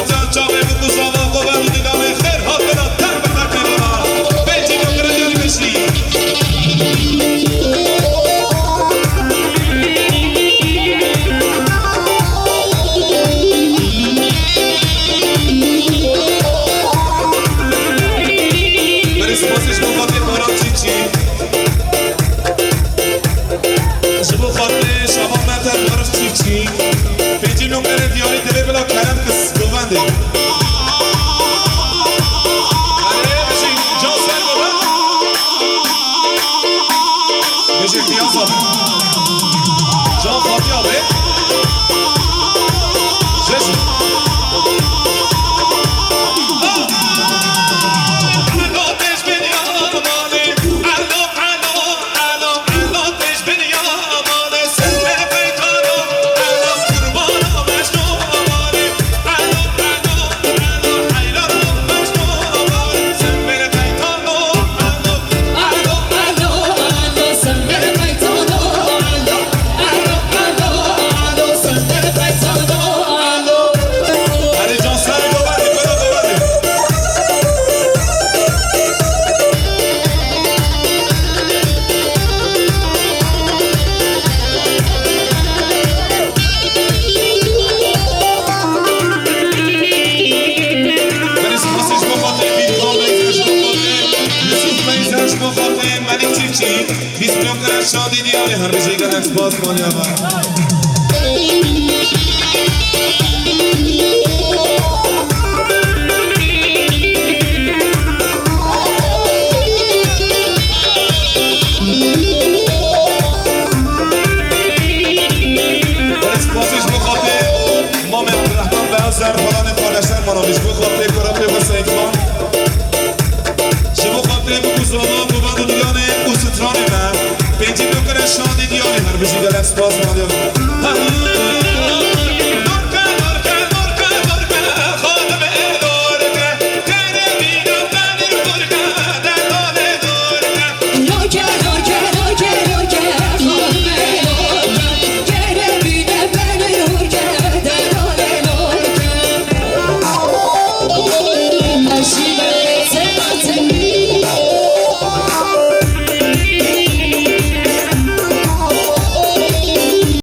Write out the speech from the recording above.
جان چاوه بود بزاوا قوه بود دامه خیر ها بنا تر به تر بنا بیتی نکره دیاری بشی پیجی نمره دیاری دلی بلا کرم کس گوونده آره بشی جان سر گوون بشی پیاز آبه جان خاطی آبه شش بیست میلیون کرد شادی دیاری هر بشه کرد اکسپاس کنی آقا اکسپاسش بخاطر مام عبدالرحمن به از زربانان خالشتر منامش بخاطر کراپه و سیفان شبو خاطر بگوزانا ببند و دیانه اوسترانه من پیجی بکنه شادی دیانه هر بشی گل اکسپاس کنی آقا